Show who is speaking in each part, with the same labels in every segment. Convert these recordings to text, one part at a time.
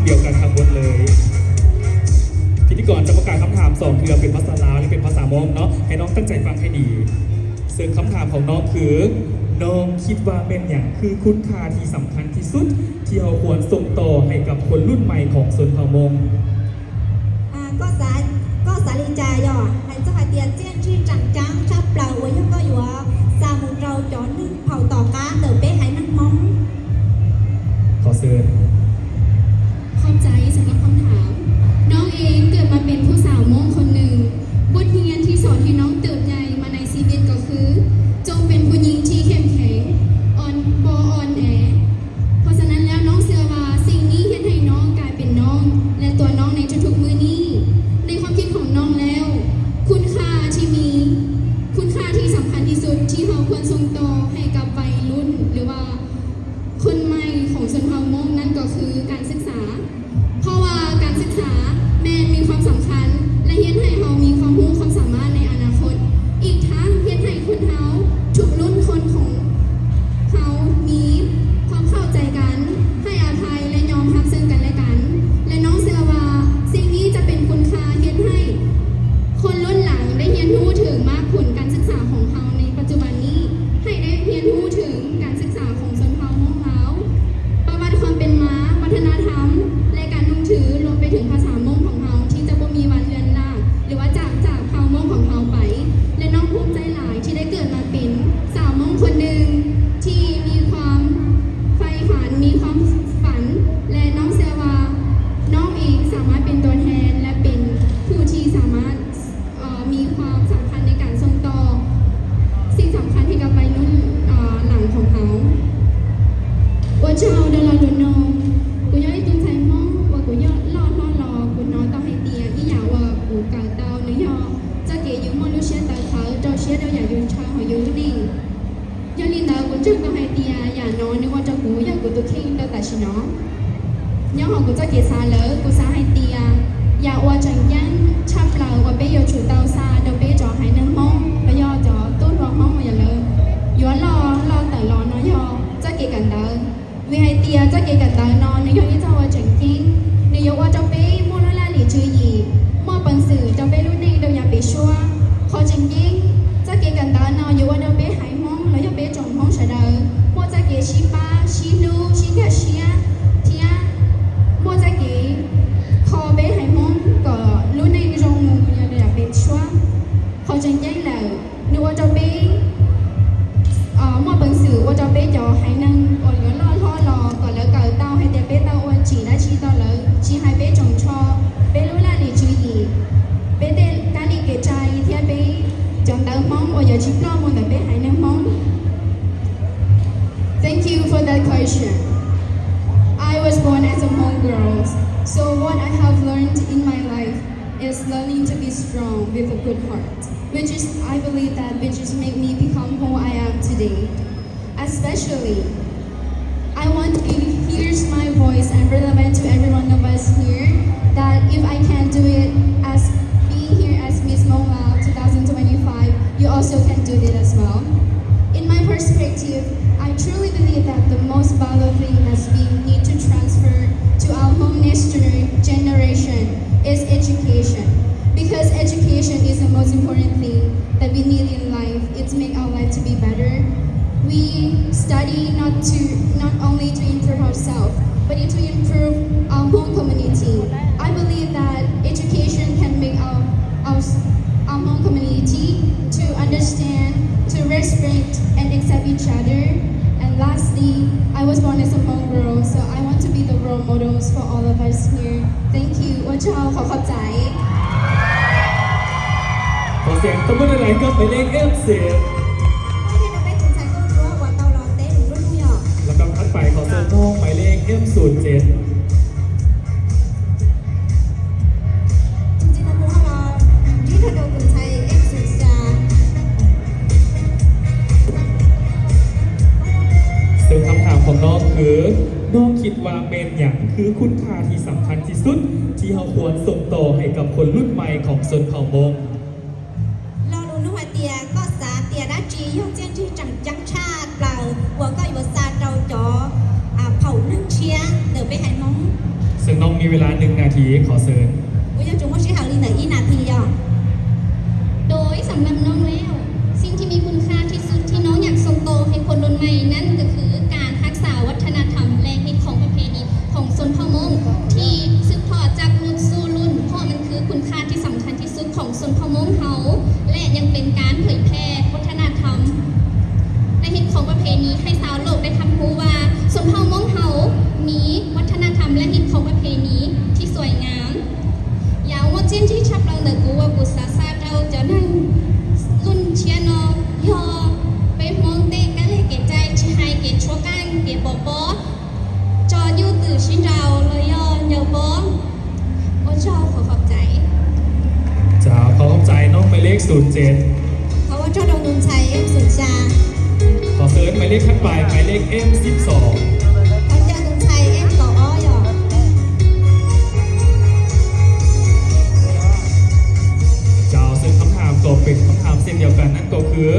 Speaker 1: ดียวกันทั้งหมดเลยพิธีกรจะประกาศคำถาม2 เทือเป็นภาษาลาวและเป็นภาษามงเนาะให้น้องตั้งใจฟังให้ดีซึ่งคำถามของน้องคือน้องคิดว่าเป็นอย่างคือคุณค่าที่สำคัญที่สุดที่เราควรส่งต่อให้กับคนรุ่นใหม่ของชนเผ่ามง
Speaker 2: ก็สาลิจายอให้เจ้าหาเตียนเจี้ยนชื่อจังจังชอบเปล่าไว้ยังก็อยู่ซามุเราจอนึงเผาต่อการเติบเป๊ะให้นั่งมอง
Speaker 1: ขอเชิญ
Speaker 3: เข้าใจสำหรับคำถามน้องเองเกิดมาเป็นผู้สาวมงคนหนึ่งบทเรียนที่สอนให้น้องเติบใหญ่มาในชีวิตก็คือจงเป็นผู้หญิงที่เข้มแข็งอ่อนแอเพราะฉะนั้นแล้วน้องเชื่อว่าสิ่งนี้เฮ็ดให้น้องกลายเป็นน้องและตัวน้องในทุกๆมื้อนี้ในความคิดของน้องแล้วคุณค่าที่สำคัญที่สุดที่เราควรส่งต่อให้กับวัยรุ่นหรือว่าคนใหม่ของชนเผ่ามงนั่นก็คือการศึกษาเพราะว่าการศึกษาแม้มีความสำคัญและเฮ็ดให้เรามีความรู้ความสามารถในอนาคตอีกทั้งเฮ็ดให้คนเราทุกรุ่นคนของเขามีความเข้าใจกันให้อภัยและยอมรับซึ่งกันและกันและน้องเชื่อว่าสิ่งนี้จะเป็นคุณค่าเฮ็ดให้คนรุ่นหลังได้เรียนรู้ถึงมากผลการศึกษาของเขาในปัจจุบันนี้ให้ได้เรียนรู้ถึงการศึกษาของชนเผ่ามงเขาประวัติความเป็นมาวัฒนธรรมและการนุ่งถือรวมไปถึงภาษามงของเขาที่จะบ่มีวันเลือนลางหรือว่าจากเผ่ามงของเขาไปและน้องภูมิใจหลายที่ได้เกิดมาเป็นสาวมงคนหนึ่งที่มีความใฝ่ฝันมีความฝันและน้องเชื่อว่าน้องเองสามารถเป็นตัวแทนและเป็นผู้ที่สามารถมีความสำคัญในการส่งต่อสิ่งสำคัญให้กับวัยรุ่นหลังของเขาว่าเจ้าเดินรอดูน้องกูย่อยตุ้นใจมองว่ากูย่อรอกูน้อยต้องให้เตียที่อยากว่ากูกางเตาเนื้อยอจะเกยยุ่งมอลูเชียตาเขาเจ้าเชียเดียวอย่ายุ่งชาหอยยุ่งดิ่งย่อลินดากูจึงต้องให้เตียอย่านอนนึกว่าจะกูอยากกูตัวเข่งเดินแต่ชิน้องย่อของกูจะเกซาเลยกูซาให้เตียอย่าว่าจังยันชับเราว่าเบยชูเตาซาเดเบยจ่อให้นึ่งห้องไปย่อจ่อต้นวางห้องมาอย่าเลยย้อนรอแต่รอน้อยยอจะเกกันเดินvì hai tia cho kể cả tao non nếu như tao ở trường kinh nếu như tao bé mua nó là lý chữ gì mua bằng sử tao bé lúc này đâu nhà bé xua khó trường kinh cho kể cả tao non nếu tao bé hải mong lấy cho bé trồng mong sẽ đời mua cho kể xí ba xí nu xí cả xía thia mua cho kể khó bé hải mong có lúc này trồng mong nhà bé xua khó trường kinh là nếu tao bé mua bằng sử tao bé cho hải năng còn nhớ lo còn lỡ cờ tao hay để bé tao chỉ đã chi tao lỡ chi hai bé trồng cho bé lúc là để chú ý bé tên cá đi kể trai thì bé chọn tao mong ở giờ chỉ lo muốn là bé hãy nâng mong. Thank you for that question. I was born as a Hmong girl, so what I have learned in my life is learning to be strong with a good heart, which is I believe that which is make me become who I am today, especially. I want to here's my voice and relevant to every one of us here that if I can do it as being here as Miss Hmong Lao 2025, you also can do it as well. In my perspective, I truly believe that the most valuable thing that we need to transfer to our Hmong next generation is education. Because education is the most important thing that we need in life. It's make our life to be better. We study not only to improve ourselves, but to improve our Hmong community. I believe that education can make our Hmong community to understand, to respect and accept each other. And lastly, I was born as a Hmong girl, so I want to be the role models for all of us here. Thank you. ว่าเจ้าขอบใจ
Speaker 1: ขอเสียงตบมือหน่อยครับหมายเลข F10ลำดับถัดไปขอเชิญน้องหมายเลข F07ซึ่งคำถามของน้องคือน้องคิดว่าเป็นอย่างคือคุณค่าที่สำคัญที่สุดที่เราควรส่งต่อให้กับคนรุ่นใหม่ของชนเผ่ามง
Speaker 2: เราดูนึกว่าเตียก็สาเตียได้จียกเจียงที่จังชาติเปล่าหัวก็อยู่ซาเราจ่อเผานึ่งเชียเดี๋ยวไปหายมง
Speaker 1: ซึ่งน้อง มีเวลา1 นาทีขอเชิญ
Speaker 2: 我要总共是好你的1 นาทีอ่ะ
Speaker 3: โดยสำหรับน้องแล้ว สิ่งที่มีคุณค่าที่สุดที่น้องอยากส่งต่อให้คนรุ่นใหม่นั่นก็คือการรักษาวัฒนธรรมและฮิตของประเพณีของชนเผ่ามงที่สืบทอดจากรุ่นสู่รุ่นเพราะมันคือคุณค่าที่สำคัญที่สุดของชนเผ่ามงเฮาและยังเป็นการเผยแพร่วัฒนธรรมและฮิตของประเพณีให้ชาวโลกได้ทำรู้ว่าชนเผ่ามงเฮามีวัฒนธรรมและฮิตของประเพณีที่สวยงาม Dạo một chiến trí chấp lòng đời của xa xa đâu cho nên luôn chia nó do bên mong tê cái lệ kẻ trai chỉ hai kẻ chúa canh kẻ bỏ cho như từ xin rào lời do nhờ bó có cho khổ hợp giải
Speaker 1: จ้าขอขอบใจน้องหมายเลข07
Speaker 2: เพราะว่าเจ้าดงนุนชัยเอ็มสุดจา
Speaker 1: ขอเชิญหมายเลขถัดไปหมายเลข M12
Speaker 2: เพราะเจ้าดงชัยเอ็มต่ออ้อยอ่ะ
Speaker 1: เจ้าซึ่งคำถามก็เป็นคำถามเช่นเดียวกันนั่นก็คือ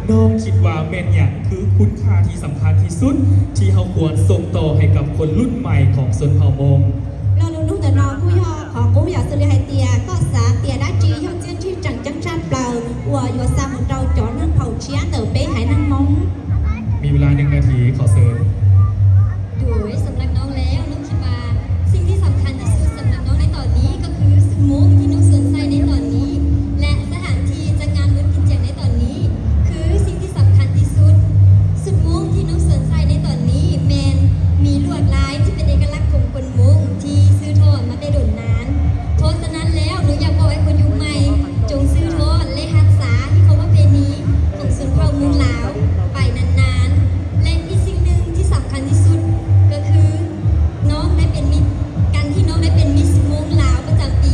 Speaker 1: น้องคิดว่าแม่นอย่างคือคุณค่าที่สำคัญที่สุดที่เราควรส่งต่อให้กับคนรุ่นใหม่ของชนเผ่ามง
Speaker 2: เราลุ้นลูกแต่น้องผู้ย่อขอกู้อยากซื้อให้เตียก็สาเตียได้จีย่อเจียนที่จังจังชาเปล่าวัวยัวซาของเราจอนั่งเผาเชียเต๋อเป้หายนั่งมอง
Speaker 1: มีเวลา1 นาทีขอเชิญ
Speaker 3: โดยสำหรับน้องแล้วน้องคิดว่าสิ่งที่สำคัญที่สุดสำหรับน้องในตอนนี้ก็คือสมุกที่น้องสนใจในตอนนี้ และสถานที่จัดงานบุญกิจแจกในตอนนี้ คือสิ่งที่สำคัญที่สุดสมุกที่น้องสนใจในตอนนี้แมนมีลวดลายที่เป็นเอกลักษณ์ของคนมุงที่ซื้อทอดมาได้โดนนานเพราะฉะนั้นแล้วหนูอยากบอกให้คนยุคใหม่จงซื้อทอดและรักษาที่เขาว่าเพณีของชนเผ่ามุงลาวไปนานๆและอีกสิ่งหนึ่งที่สำคัญที่สุดก็คือน้องได้เป็นมิตรการที่น้องได้เป็นมิสมุงลาวประจำปี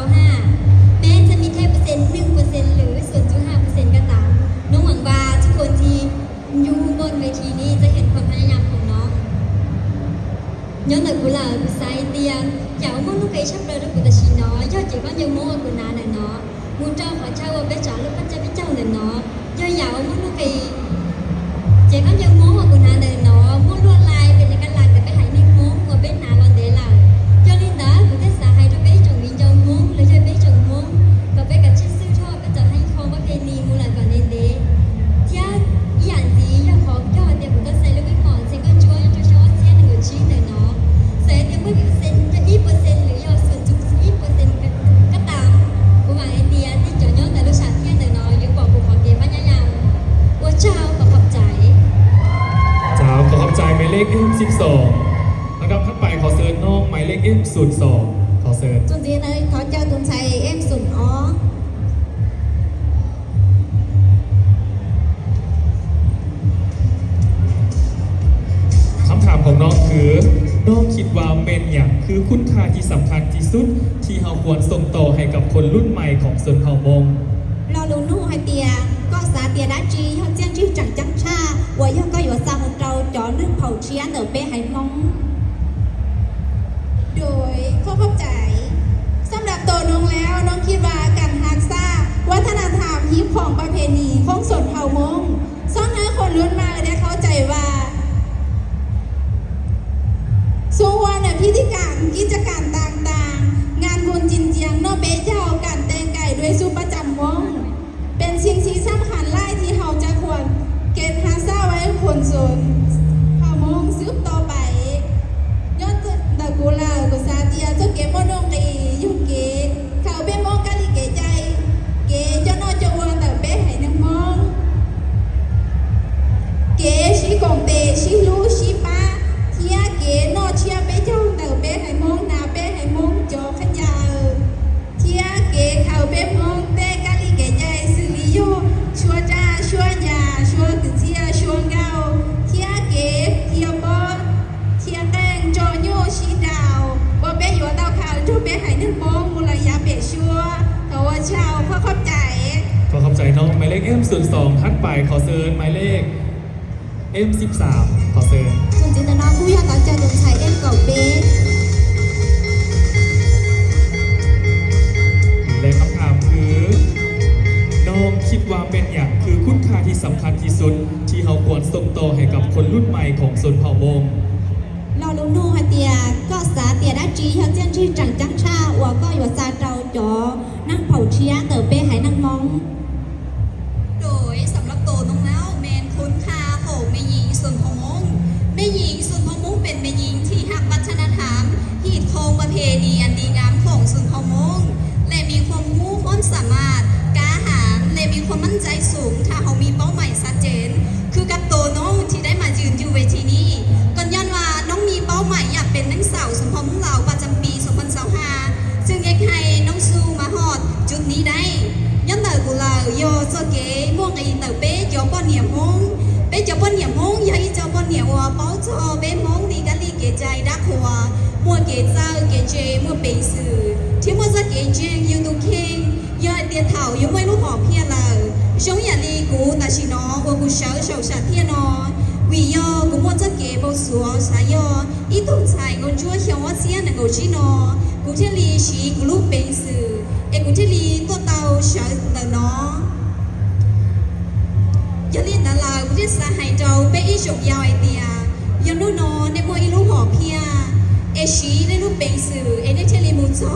Speaker 3: 2025 แม้จะมีแค่เปอร์เซ็นต์ 1% หรือ 0.5% ก็ตามน้องหวังว่าทุกคนที่อยู่บนเวทีนี้จะเห็นความพยายามของน้อง nhớ lời của lời của sai tiền dạo món lúc ấy sắp rơi đó của ta chỉ nói do chỉ có nhiều món của nó này nó muốn trao hỏi trao ở bên trả lúc bắt cha biết trao này nó do dạo món lúc ấy chỉ có nhiều món của nó này nó muốn luôn lại bên này cái lại để bé hãy nên món của bên nào còn để lại cho nên đó của thế xã hay cho bé chồng mình giàu món lấy cho bé chồng món và bé cả chiếc siêu thôi bây giờ hay không có penny mua lại còn nên để cha ý ảnh gì do khó cho tiền của ta sẽ lúc ấy còn sẽ có chúa cho xe này người chi này nó sẽ thêm với biểu sinh cho ít percentหรือ do 0.1% ก็ตามกูหวังไอเดียที่จะย้อนแต่ลูกชายที่แต่น้อยยังบอกกูขอเกมพยายามว่าเจ้าขอขอบใจ
Speaker 1: เจ้าขอขอบใจหมายเลข M12 แล้วก็ถัดไปขอเชิญน้องหมายเลข M02 ขอเชิญ
Speaker 2: จนจีเลยเขาเจ้าดงชัยเอ็มสุดอ้อ
Speaker 1: คำถามของน้องคือน้องคิดว่าเมนอย่างคือคุณค่าที่สำคัญที่สุดที่เราควรส่งต่อให้กับคนรุ่นใหม่ของชนเผ่ามง
Speaker 2: เราลุ้นลูกให้เตียก็สาเตียได้จีย่อเจียนที่จังจังชาวัวย่อก็ยัวซาของเราจอนั่งเผาเชียเต๋อเป้หายมอง
Speaker 4: โดยข้อเข้าใจสำหรับตัวน้องแล้วน้องคิดว่าการรักษาวัฒนธรรมฮิปของประเพณีของชนเผ่ามงซ่อนให้คนรุ่นใหม่ได้เข้าใจว่าส่วนพิธีการกิจการต่างๆ งานบุญจินเจียงโนเบเจ้าการแต่งกายด้วยสุประจำวงเป็นสิ่งที่สำคัญหลายที่เราจะควรเก็บรักษาไว้คนชนเผ่ามงสืบต่อไป ย้อนตะกูลากุซาเตียเจ้าเก็บโมนงกียุเกเขาเป็นมองกะลิเกใจเกเจ้านอจะวนแต่เป๊ะให้นังมองเกชีกงเตชีลูชีป้าเทียเกนอเชียเป๊ะเจ้าแต่เป๊ะให้มองนาเป๊ะให้มองจอขยาเทียเกเขาเป็นมองเตกะลิเกใจสิริโยชัวจ้าชัวยาชัวตึเทียชัวเกาเทียเกเทียบอเทียแตงจอโยชีดาวว่าเป๊ะอยู่เตาขาวจูเป๊ะให้นึกมองมูลยาเป๊ะชัวแต่ว่าชาวเขาเข้าใจ
Speaker 1: ขอขอบใจน้องหมายเลข M02 ถัดไปขอเชิญหมายเลข M13 ขอเชิญ
Speaker 2: จนจีแต่น้องผู้ย่อเขาเจ้าดงชัยเอ็มเก่าเป้
Speaker 1: และคำถามคือน้องคิดว่าเป็นอย่างคือคุณค่าที่สำคัญที่สุดที่เราควรส่งต่อให้กับคนรุ่นใหม่ของชนเผ่ามง
Speaker 2: เราลูนูให้เตียก็สาเตียได้จีเขาเจียนที่จังจังชาวัวก็อยู่ซาเจ้าจ๋อนั่งเผาเชียเต๋อเป้หายนั่งมอง
Speaker 4: โดยสำหรับตัวน้องแล้วแมนคุณค่าของแม่หญิงส่วนของมงแม่หญิงส่วนของมงเป็นแม่หญิงที่หักวัฒนธรรมฮีดโครงประเพณีอันดีงามของส่วนของมงและมีความรู้ความสามารถกล้าหาญและมีความมั่นใจสูงถ้าเขามีเป้าหมายชัดเจนคือกับตัวน้องที่ได้มายืนอยู่เวทีนี้ก่อนย้อนว่าน้องมีเป้าหมายอยากเป็นนักสาวสมพรของเราประจำปี2025ซึ่งอยากให้น้องสู้มาฮอดจุดนี้ได้ย้อนเต๋อกูลาโยโซเก๋ม่วงไอเต๋อเป๊จอป้อนเหนียมมงเป๊จอป้อนเหนียมมงยายจอป้อนเหนียมว่าเป้าจอเป๊มงดีกันลีเก๋ใจดักหัวมัวเก๋เจ้าเก๋เจมัวเป๋สื่อที่มัวจะเก๋เจยูดูเข่งยอดเตียเถายังไม่รู้หอเพี้ยเลยชงอย่าลีกูแต่ชิโนว่ากูเช้าเฉาชาเพี้ยนอวิโยกูมัวจะเก๋เบาสัวสายออีตุ้งชายกูจั่วเขียวว่าเสียนกูชิโนกูเทลีชีกูลูกเป๋สื่อเอกูเทลีตัวเตาเฉาเตอเนาะยาลีนดาลากูที่สาหายเจ้าเป้อีจบยาวไอเตียยังดูนอในมัวอีลูกหอเพี้ยเอชีในลูกเป๋สื่อเอเนเทลีมูจอ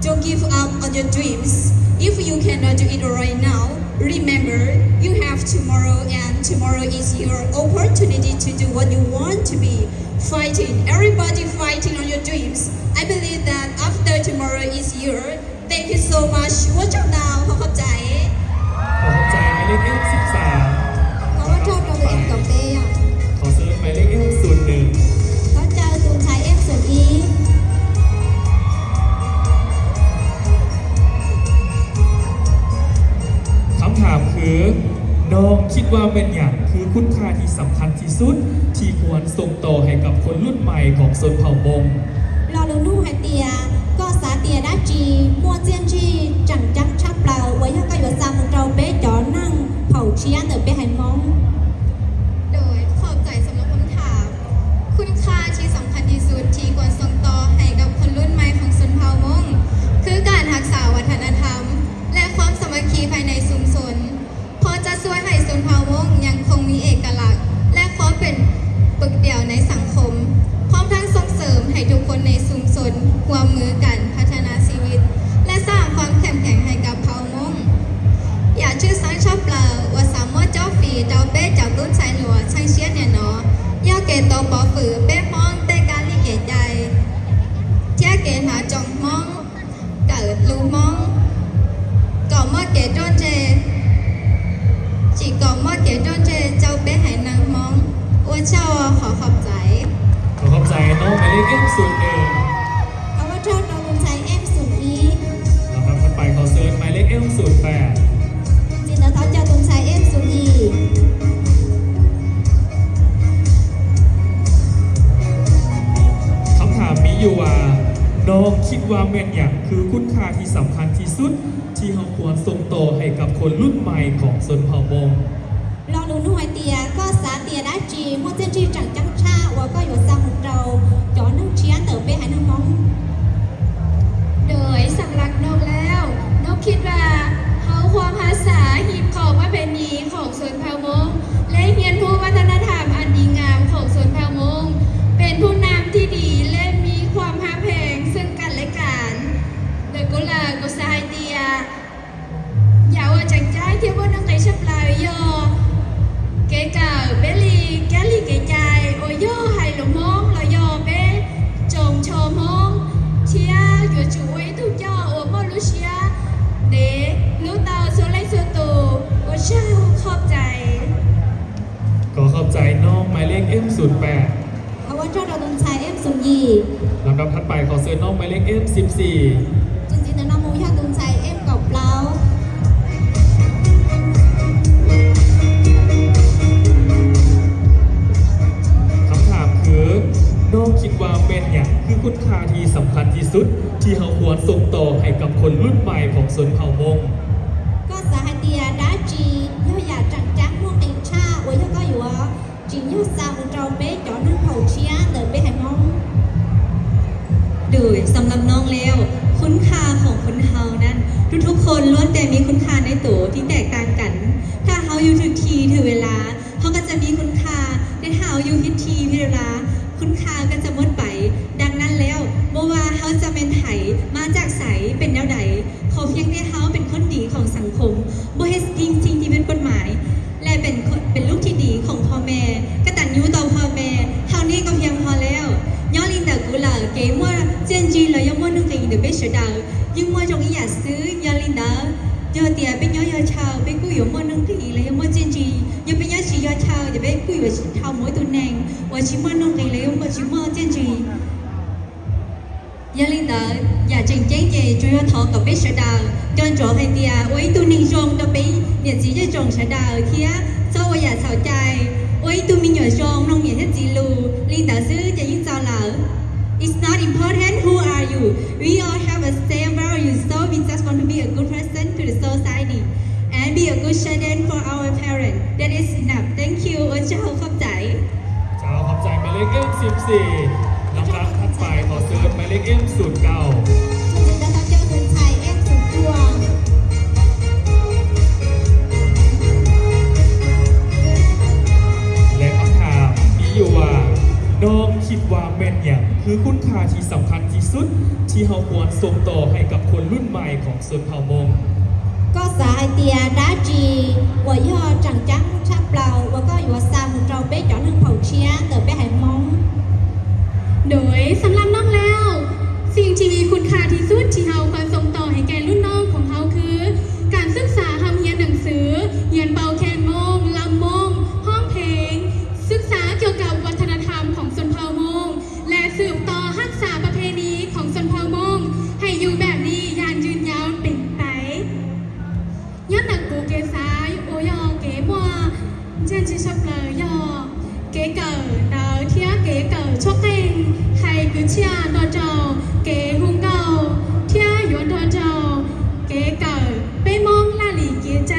Speaker 4: Don't give up on your dreams. If you cannot do it right now, remember you have tomorrow, and tomorrow is your opportunity to do what you want to be. Fighting, everybody fighting on your dreams. I believe that after tomorrow is your. Thank you so much. Watch out now. ขอขอบใจ
Speaker 1: ขอขอบใจหมายเลข F13
Speaker 2: เพราะว่าชอบเราตัวเองกับเป้อะ
Speaker 1: ขอเสนอหมายเลข F01
Speaker 2: เขาเจอตูนชายเอฟส่วนอี
Speaker 1: คำถามคือน้องคิดว่าเป็นอย่างคือคุณค่าที่สำคัญที่สุดที่ควรส่งต่อให้กับคนรุ่นใหม่ของชนเผ่ามง
Speaker 2: เราลูนูให้เตียก็สาเตียได้จีมัวเจียนจีจังจังชาเปล่าไว้ยังก็อยู่ซามุเราเป้จ๋อนั่งเผาเชียเต๋อเป้หายมอง
Speaker 3: โดยขอบใจสำหรับคำถาม คุณค่าที่สำคัญที่สุดที่ควรส่งต่อให้กับคนรุ่นใหม่ของชนเผ่ามงคือการรักษาวัฒนธรรม และความสามัคคีภายในชุมชนเพราะจะช่วยให้ชนเผ่ามงยังคงมีเอกลักษณ์ และความเป็นปึกเดี่ยวในสังคม พร้อมทั้งส่งเสริมให้ทุกคนในชุมชนร่วมมือกันพัฒนาชีวิต และสร้างความเข้มแข็งให้กับเผ่ามงอย่าชื่อสังชอบเปล่าว่าสามารถเจ้าฝีเจ้าเป้เจ้าตุ้นชายหลัวช่างเชียเนี่ยเนาะย่าเกตโตปอฝือเป้มองเต้การลิเกตใจเที่ยเกหาจองมองเกิดลูมองก่อมอเกตโดนเจchỉ có một cái đôi trẻ cháu bé hãy nắng mong ôi chào họ khócใจ
Speaker 1: ขอขอบใจน้องหมายเลข F01
Speaker 2: เขาว่าชอบเราตูนชายเอฟส่วนอี
Speaker 1: นะครับถัดไปขอเชิญหมายเลข F08
Speaker 2: จริงๆแล้วเขาเจอตูนชายเอฟส่วนอี
Speaker 1: คำถามมีอยู่ว่าน้องคิดว่าแม่นอย่างคือคุณค่าที่สำคัญที่สุดที่เราควรส่งต่อให้กับคนรุ่นใหม่ของชนเผ่ามง
Speaker 2: เราลูนูให้เตียก็สาเตียได้จีมัวเจียนจีจังจังชาว่าก็อยู่ซามุเราจ๋อนั่งเชียเต๋อเป้หายนั่งมอง
Speaker 3: โดยสำหรับนกแล้วนกคิดว่าเขาความภาษาหีบของประเพณีของชนเผ่ามงและเรียนรู้วัฒนธรรมอันดีงามของชนเผ่ามงเป็นผู้นำที่ดีและมีความฮักแพงซึ่งกันและกันเดกุลากุสไฮเตียอย่าว่าจังใจที่ว่านักเตะชับลายยอเกเก่าเบลีแกลีเกใจโอยอไฮหลงมองลอยอเบจงโชมองเชียอยู่จุ้ยทุกย่อโอมอลุเชียเดลูเตาโซไลโซตูโอเช่าขอบใจ
Speaker 1: ขอขอบใจน้องหมายเลข F08
Speaker 2: เขาว่าชอบเราตูนชายเอฟส่วนอี
Speaker 1: ลำดับถัดไปขอเชิญน้องหมายเลข F14
Speaker 2: จริงๆแล้วน้องมูชาตูนชายเอฟกับเรา
Speaker 1: คำถามคือน้องคิดว่าเป็นอย่างคือคุณค่าที่สำคัญที่สุดที่เราควรส่งต่อให้กับคนรุ่นใหม่ของชนเผ่ามง
Speaker 2: ก็สาหเตียได้จีย่ออยากจังจังม่วงเองชาไว้ยังก็อยู่ว่าจีย่อซามุเราเป้จ๋อนั่งเผาเชียเต๋อเป้หายมอง
Speaker 5: โดยสำหรับน้องแล้วคุณค่าของคนเฮานั้นทุกๆคนล้วนแต่มีคุณค่าในตัวที่แตกต่างกัน ถ้าเฮาอยู่ทุกทีถึงเวลาเขาก็จะมีคุณค่าแต่ถ้าเฮาอยู่ผิดทีผิดเวลาคุณค่าก็ จะเป็นไถมาจากใสเป็นแนวใดขอเพียงได้เฮาเป็นคนดีของสังคมบ่เฮ็ดสิ่งที่เป็นกฎหมาย และเป็นลูกที่ดีของพ่อแม่กตัญญูต่อพ่อแม่เท่านี้ก็เพียงพอแล้วย้อนลินดากูล่ะเก๋มัวเจียนจีเลยยังมัวนึงตีเดเบชดายิ่งมัวจงอยากซื้อย้อนลินดาเจอเตียเป็นย้อยชาวไปกู้อยู่มัวนึงตีเลยยังมัวเจียนจียังเป็นย้อยชีย้อยชาวอย่าไปกู้อยู่ชาวมัวตัวแนงว่าชิมัวนึงตีเลยยังมัวชิมัวเจียนจีย้อนลินดาอย่าเจงเจงเจจุยทอกับเบชดาจนจ่อให้เตียไว้ตัวหนึ่งจงจะไปเนี่ยจีจะจงชดาเทียเจ้าว่าอย่าเศร้าใจไว้ตัวมีหน่วยจงน้องเนี่ยให้จีลูลินดาซื้อจะยิ่งเจ้าเหล่า It's not important who are you. We all have a same values, so we just want to be a good person to the society and be a good student for our parents. That is enough. Thank you. โอ้เจ้าขอบใจ
Speaker 1: เจ้าขอบใจหมายเลข M14 น้องรักทัดไปขอเซิร์ชหมายเลข M09
Speaker 2: Chúng ta tham gia tuần thầy em sụt chuồng.
Speaker 1: และคำถามมีอยู่ว่าน้องคิดว่าแม่นอย่างคือคุณค่าที่สำคัญที่สุดที่เราควรส่งต่อให้กับคนรุ่นใหม่ของชนเผ่ามง
Speaker 2: Có xã hai tia đá trì, và do chẳng trắng chắp lầu, và có vừa xa một trâu bé chọn hương phầu chia, từ bé hải mong.
Speaker 3: โดยสำหรับน้องแล้ว สิ่งที่มีคุณค่าที่สุดที่เราควรส่งต่อให้แก่รุ่นน้องของเราคือ การศึกษาทำเรียนหนังสือเรียนเป่าแคนมงลำมงห้องเพลง ศึกษาเกี่ยวกับวัฒนธรรมของชนเผ่ามงและสืบต่อรักษาประเพณีของชนเผ่ามงให้อยู่แบบนี้ยานยืนยาวเป็นไปย้อนหนักกูเกซ้ายโอยอเก๋มัวเจนชิชับเลยยอเก๋เกิดดาวเทียเก๋เกิดชกเองไทยคือเชียตัวเจ้าเก๋หุงเก่าเทียหยวนตัวเจ้าเก๋เกิดไปมองลาหลีเก๋ใจ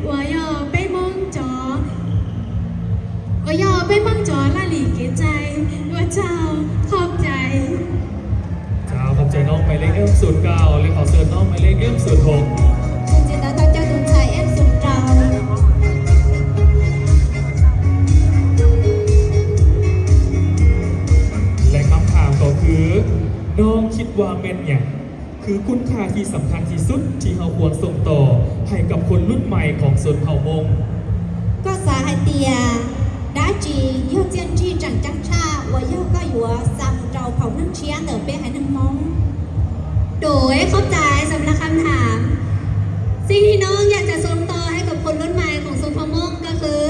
Speaker 3: วายอไปมองจอวายอไปมองจอลาหลีเก๋ใจว่าเจ้าขอบใจ
Speaker 1: เจ้าขอบใจน้องหมายเลข M09 และขอเซิร์ชน้องหมายเลข M06
Speaker 2: Chúng ta tham gia tuần thầy em sụt trâu.
Speaker 1: และคำถามก็คือน้องคิดว่าแม่นอย่างคือคุณค่าที่สำคัญที่สุดที่เราควรส่งต่อให้กับคนรุ่นใหม่ของชนเผ่ามง
Speaker 2: Có xã hai tia đá trì, do chiên chi chẳng trắng cha, và do có vừa xa một trâu phầu nâng chia, từ bé hải nâng mong.
Speaker 5: โดยเข้าใจสำหรับคำถาม สิ่งที่น้องอยากจะส่งต่อให้กับคนรุ่นใหม่ของชนเผ่ามงก็คือ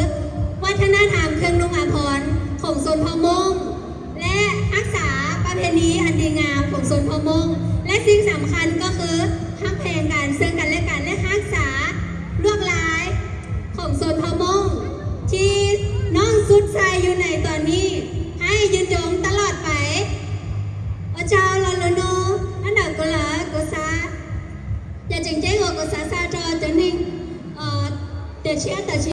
Speaker 5: วัฒนธรรมเครื่องนุ่งอาภรณ์ของชนเผ่ามงและรักษาประเพณีอันดีงามของชนเผ่ามงและสิ่งสำคัญก็คือฮักเพลงกันซึ่งกันและกันและรักษาลวดลายของชนเผ่ามงที่น้องสุดใจอยู่ในตอนนี้ให้ยืนยงตลอดไป ở chào là lô nô anh đợi cô là cô xa và trình chế của cô xa xa cho nên để chia